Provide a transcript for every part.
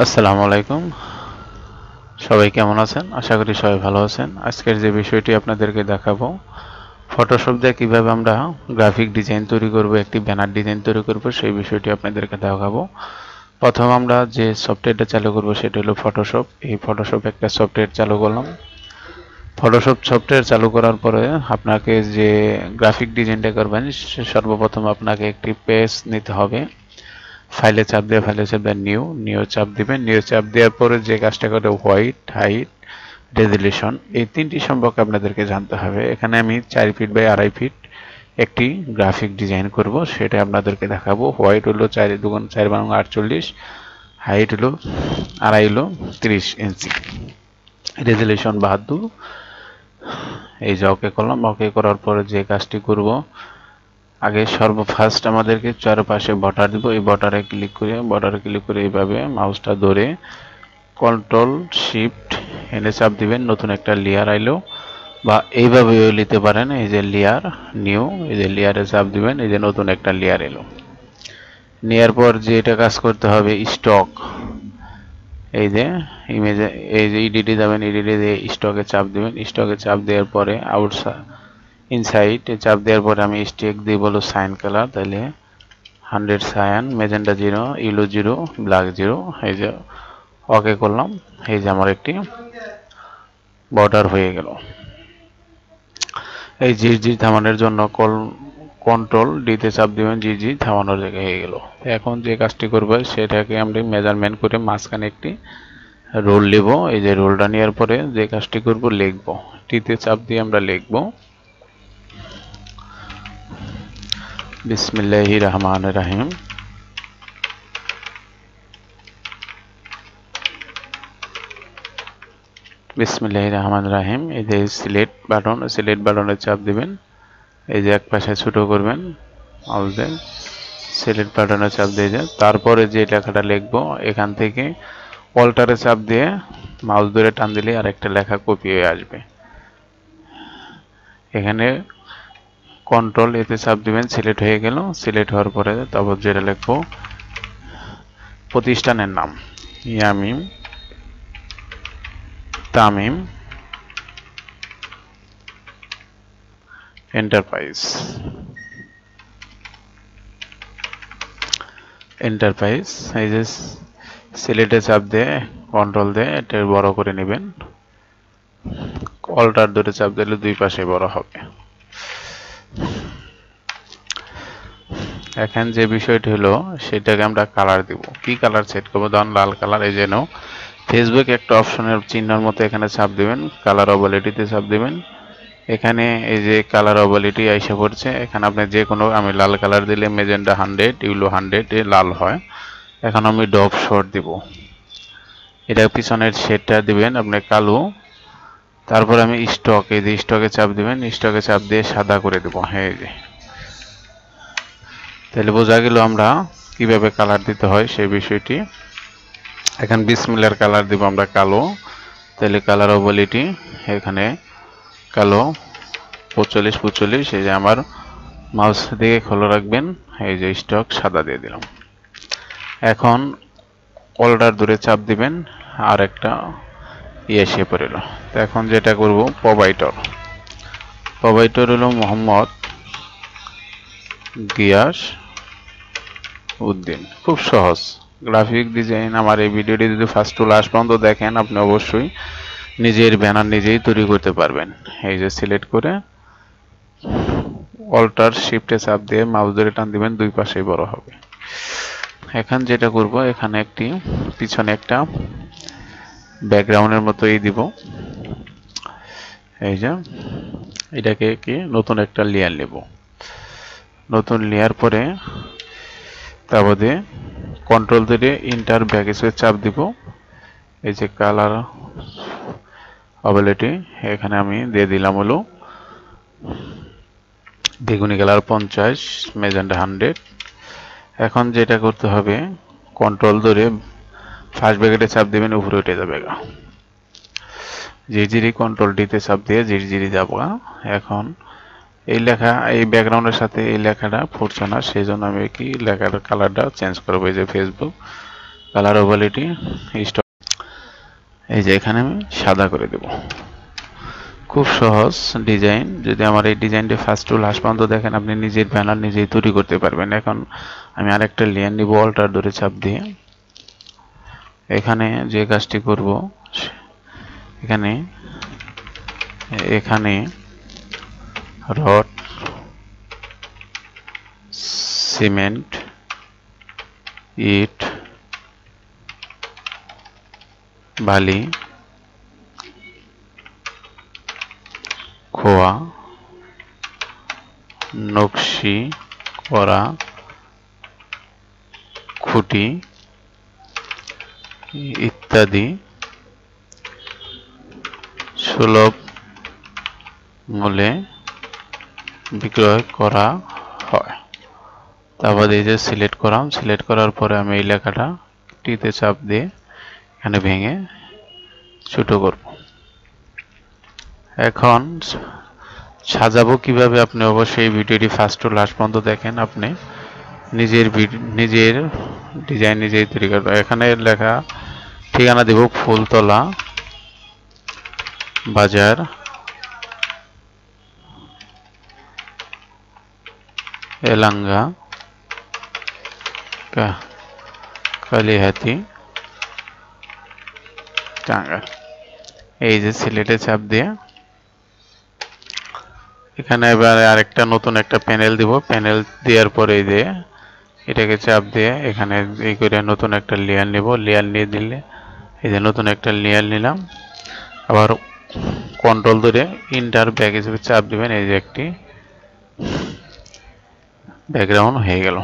আসসালামু আলাইকুম। সবাই কেমন আছেন? আশা করি সবাই ভালো আছেন। আজকের যে বিষয়টি আপনাদেরকে দেখাবো, ফটোশপ দিয়ে কিভাবে আমরা গ্রাফিক ডিজাইন তৈরি করব, একটি ব্যানার ডিজাইন তৈরি করব, সেই বিষয়টি আপনাদেরকে দেখাবো। প্রথম আমরা যে সফটওয়্যারটা চালু করব সেটা হলো ফটোশপ। এই ফটোশপ একটা সফটওয়্যার চালু করলাম। ফটোশপ সফটওয়্যার চালু করার পরে আপনাকে যে গ্রাফিক ডিজাইনটা করবেন, সর্বপ্রথম আপনাকে একটি পেজ নিতে হবে। ফাইলে চাপ দিয়ে নিউ চাপ দিবেন। নিউ চাপ দেওয়ার পরে যে কাজটা করে হোয়াইট, হাইট, রেজুলেশন, এই তিনটি সম্পর্কে আপনাদেরকে জানতে হবে। এখানে আমি 4 ফিট বাই 2.5 ফিট একটি গ্রাফিক ডিজাইন করব, সেটা আপনাদেরকে দেখাবো। হোয়াইট হলো 4 দুগুণ 4 বাই 48, হাইট হলো 2.5 হলো 30 ইঞ্চি, রেজুলেশন 72। এই যে ওকে করলাম। ওকে করার পরে যে কাজটি করব, আগে ফার্স্ট আমাদেরকে চারপাশে বর্ডার দিব। এই বর্ডারে ক্লিক করে এইভাবে মাউসটা ধরে কন্ট্রোল শিফট এনে চাপ দিবেন, নতুন একটা লেয়ার আইলো, বা এইভাবেও নিতে পারেন। এই যে লেয়ার নিউ, এই যে লেয়ারে চাপ দিবেন, এই যে নতুন একটা লেয়ার এলো। নেওয়ার পর যে এটা কাজ করতে হবে, স্টক, এই যে ইমেজে, এই যে ইডিটে যাবেন, ইডিটে দিয়ে স্টকে চাপ দিবেন। স্টকে চাপ দেওয়ার পরে ইনসাইড চাপ দেওয়ার পরে আমি স্টেক দিয়ে বলো সাইন কালার, তাহলে 100 সায়ান, মেজেন্টা 0, ইলো 0, ব্ল্যাক 0। এই যে ওকে করলাম। এই যে আমার একটি বর্ডার হয়ে গেল। এই জি থামানোর জন্য কন্ট্রোল ডিতে চাপ দিবেন, জি থামানোর জায়গায় হয়ে গেল। এখন যে কাজটি করবো সেটাকে আমরা মেজারমেন্ট করে মাঝখানে একটি রোল নেব। এই যে রোলটা নেওয়ার পরে যে কাজটি করব, লিখব। টিতে চাপ দিয়ে আমরা লিখব বিসমিল্লাহির রহমানির রহিম। বিসমিল্লাহির রহমানির রহিম। এই যে সিলেক্ট বাটনে চাপ দিবেন। এই যে এক পাশে ছোট করবেন, মাউসের সিলেক্ট বাটনে চাপ দিয়ে যান। তারপরে যে লেখাটা লিখবো, এখান থেকে অল্টারে চাপ দিয়ে মাউস ধরে টান দিলে আরেকটা লেখা কপি হয়ে আসবে। এখানে কন্ট্রোল এতে চাপ দিবেন, সিলেক্ট হয়ে গেল। সিলেক্ট হওয়ার পরে তারপর যেটা লিখবো, প্রতিষ্ঠানের নাম ইয়ামিম তামিম এন্টারপ্রাইজ। এই যে সিলেটে চাপ দিয়ে কন্ট্রোল দিয়ে এটা বড় করে নেবেন। অল্টার ধরে চাপ দিলে দুই পাশে বড় হবে। এখন যে বিষয়টি হলো, সেটাকে আমরা কালার দিব। কি কালার সেট করবো? ধরুন লাল কালার। এই যেন ফেসবুক একটা অপশনের চিহ্নের মতো এখানে চাপ দিবেন, কালার ওভালিটিতে চাপ দিবেন। এখানে এই যে কালার ওভালিটি আইসা পড়ছে, এখানে আপনি যে কোনো, আমি লাল কালার দিলে মেজেন্টা 100, ইউলো 100 এ লাল হয়। এখন আমি ডপ শর্ট দিব। এটা পিছনের শেডটা দিবেন আপনি কালো। তারপর আমি স্টক, এই যে স্টকে চাপ দিবেন, স্টকে চাপ দিয়ে সাদা করে দেবো। হ্যাঁ, এই যে তাহলে বোঝা গেল আমরা কিভাবে কালার দিতে হয় সেই বিষয়টি। এখন বিসমিল্লার কালার দিব আমরা কালো। তাহলে কালার ওভালিটি এখানে কালো 45, এই যে আমার মাউস দিকে খোলা রাখবেন। এই যে স্টক সাদা দিয়ে দিলাম। এখন অল্টার ধরে চাপ দিবেন, আর একটা এসে পড়ল। তো এখন যেটা করব, প্রোভাইডর হলো মোহাম্মদ গিয়াস উদ্দিন। খুব সহজ গ্রাফিক ডিজাইন। আমার এই ভিডিওটি যদি ফার্স্ট টু লাস্ট পর্যন্ত দেখেন, আপনি অবশ্যই নিজের ব্যানার নিজেই তৈরি করতে পারবেন। এই যে সিলেক্ট করে অল্টার শিফটে চাপ দিয়ে মাউস ধরে টান দিবেন, দুই পাশেই বড় হবে। এখন যেটা করব, এখানে একটি পিছনে একটা ব্যাকগ্রাউন্ডের মতো দিব। এই যে এটাকে কি নতুন একটা লেয়ার নেব। নতুন লেয়ার পরে তারপরে কন্ট্রোল ধরে ইন্টার ব্যাকস্পেস চাপ দিব। এই যে কালার অ্যাবিলিটি এখানে আমি দিয়ে দিলাম হলো বেগুনি কালার 50, মেজেন্টা 100। এখন যেটা করতে হবে, কন্ট্রোল ধরে ফার্স্ট ব্র্যাকেটে চাপ দিবেন, উপরে উঠে যাবে। ঝিরঝিরি কন্ট্রোল ডিতে চাপ দিয়ে ঝিরঝিরি যাবো। এখন এই লেখা, এই ব্যাকগ্রাউন্ডের সাথে এই লেখাটা ফুটছে না, সেই জন্য আমি কি লেখার কালারটা চেঞ্জ করবো। এই যে ফেসবুক কালার ওভালিটি স্টক, এই যে এখানে আমি সাদা করে দেব। খুব সহজ ডিজাইন। যদি আমার এই ডিজাইনটি ফার্স্ট টু লাস্ট পর্যন্ত দেখেন, আপনি নিজের ব্যানার নিজেই তৈরি করতে পারবেন। এখন আমি আরেকটা লেয়ার নিব, অল্টার ধরে চাপ দিয়ে। এখানে যে কাজটি করব, এখানে এখানে রড, সিমেন্ট, ইট, বালি, খোয়া, নকশি করা খুঁটি ইত্যাদি সুলভ মূল্যে বিক্রয় করা হয়। তারপর এই যে সিলেক্ট করাম, সিলেক্ট করার পরে আমি এই লেখাটা টিতে চাপ দিয়ে এখানে ভেঙে ছোট করব। এখন সাজাবো কিভাবে, আপনি অবশ্যই এই ভিডিওটি ফার্স্ট টু লাস্ট পর্যন্ত দেখেন। আপনি নিজের ডিজাইন নিজেই তৈরি করবেন। এখানে লেখা ঠিকানা দেব, ফুলতলা বাজার, এলাঙ্গা, কালিহাতি, টাঙ্গাইল। এই যে সিলেটে চাপ দিয়ে এখানে এবার আরেকটা নতুন একটা প্যানেল দিব। প্যানেল দেওয়ার পরে এই যে এটাকে চাপ দিয়ে এখানে এই করে নতুন একটা লেয়ার নেব। লেয়ার নিয়ে দিলে এই যে নতুন একটা লেয়ার নিলাম। আবার কন্ট্রোল ধরে ইন্টার ব্যাক হিসেবে চাপ দিবেন। এই যে একটি ব্যাকগ্রাউন্ড হয়ে গেল।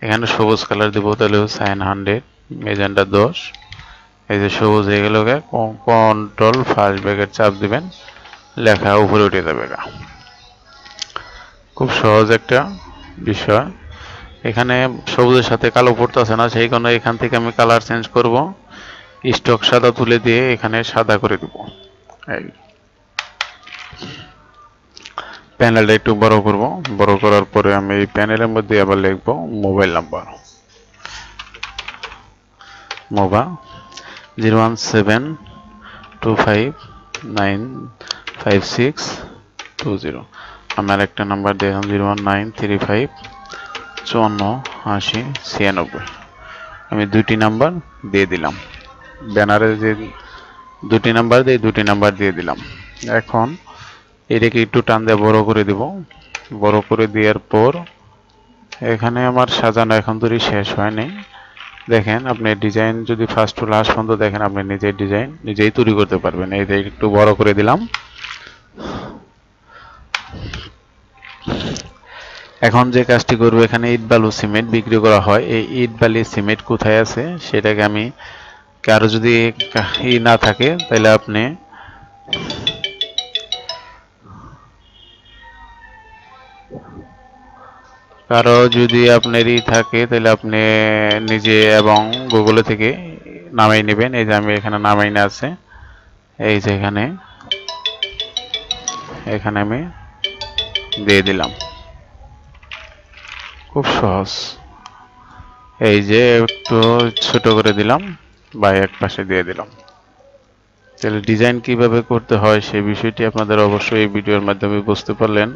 এখানে সবুজ কালার দিব, তাহলে সাইন 100, মেজেন্টা 10। এই যে সবুজ হয়ে গেল। কন্ট্রোল ফার্স্ট ব্যাকের চাপ দিবেন, লেখা উপরে উঠে যাবে। খুব সহজ একটা বিষয়। এখানে সবুজের সাথে কালো পড়তেছে না, সেই কারণে এখান থেকে আমি কালার চেঞ্জ করব। স্টক সাদা তুলে দিয়ে এখানে সাদা করে দেব। প্যানেলটা একটু বড় করব। বড় করার পরে আমি এই প্যানেলের মধ্যে আবার লিখব মোবাইল নাম্বার। মোবাইল 01725955620। আমি আরেকটা নাম্বার দিলাম 09335548096। আমি দুটি নাম্বার দিয়ে দিলাম। ব্যানারে যে দুটি নাম্বার দিয়ে দুটি নাম্বার দিয়ে দিলাম। এখন এটাকে একটু টান দিয়ে বড় করে দিব। বড় করে দেওয়ার পর এখানে আমার সাজানো এখন তৈরি শেষ হয়নি। দেখেন, আপনি ডিজাইন যদি ফার্স্ট টু লাস্ট পর্যন্ত দেখেন, আপনি নিজের ডিজাইন নিজেই তৈরি করতে পারবেন। এই যে একটু বড় করে দিলাম। এখন যে কাজটি করব, এখানে ইট বালু সিমেন্ট বিক্রি করা হয়। এই ইট বালি সিমেন্ট কোথায় আছে সেটাকে আমি, কারো যদি না থাকে তাহলে আপনি আপনারই থাকে তাহলে আপনি নিজে এবং গুগলে থেকে নামাই নেবেন। এই যে আমি এখানে নামাই না আছে। এই যে এখানে আমি দিয়ে দিলাম। খুব সহজ। এই যে একটু ছোট করে দিলাম বা এক পাশে দিয়ে দিলাম। তাহলে ডিজাইন কিভাবে করতে হয় সেই বিষয়টি আপনাদের অবশ্যই এই ভিডিওর মাধ্যমে বুঝতে পারলেন।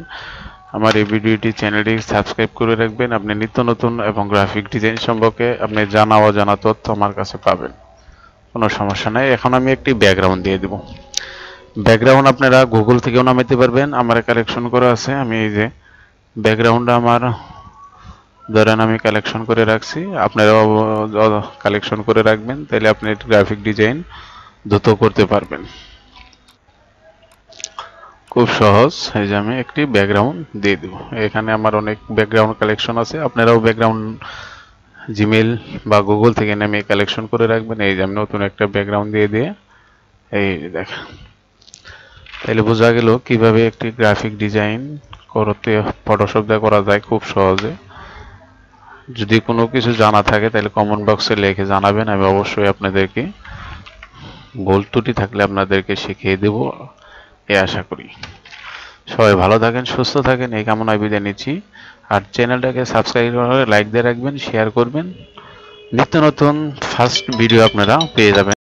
আমার এই ভিডিওটি চ্যানেলটি সাবস্ক্রাইব করে রাখবেন। আপনি নিত্য নতুন এবং গ্রাফিক ডিজাইন সম্পর্কে আপনি জানা অজানা তথ্য আমার কাছে পাবেন, কোনো সমস্যা নাই। এখন আমি একটি ব্যাকগ্রাউন্ড দিয়ে দেব। ব্যাকগ্রাউন্ড আপনারা গুগল থেকেও নামাতে পারবেন, আমার কালেকশন করা আছে। আমি এই যে ব্যাকগ্রাউন্ডটা আমার ধরেন আমি কালেকশন করে রাখছি, আপনারাও কালেকশন করে রাখবেন, তাহলে আপনি গ্রাফিক ডিজাইন দ্রুত করতে পারবেন। খুব সহজ। এই যে আমি একটি ব্যাকগ্রাউন্ড দিয়ে দেব। এখানে আমার অনেক ব্যাকগ্রাউন্ড কালেকশন আছে, আপনারাও ব্যাকগ্রাউন্ড জিমেল বা গুগল থেকে নেমে কালেকশন করে রাখবেন। এই যে আমি নতুন একটা ব্যাকগ্রাউন্ড দিয়ে এই দেখেন, তাহলে বোঝা গেল কিভাবে একটি গ্রাফিক ডিজাইন করতে ফটোশপ দিয়ে করা যায় খুব সহজে। যদি কোনো কিছু জানা থাকে তাহলে কমেন্ট বক্সে লিখে জানাবেন, আমি অবশ্যই আপনাদেরকে ভুল ত্রুটি থাকলে আপনাদেরকে শিখিয়ে দেব, এই আশা করি। সবাই ভালো থাকেন, সুস্থ থাকেন, এই কামনায় বিদায় নিচ্ছি। আর চ্যানেলটাকে সাবস্ক্রাইব করে লাইক দিয়ে রাখবেন, শেয়ার করবেন। নিত্য নতুন ফার্স্ট ভিডিও আপনারা পেয়ে যাবেন।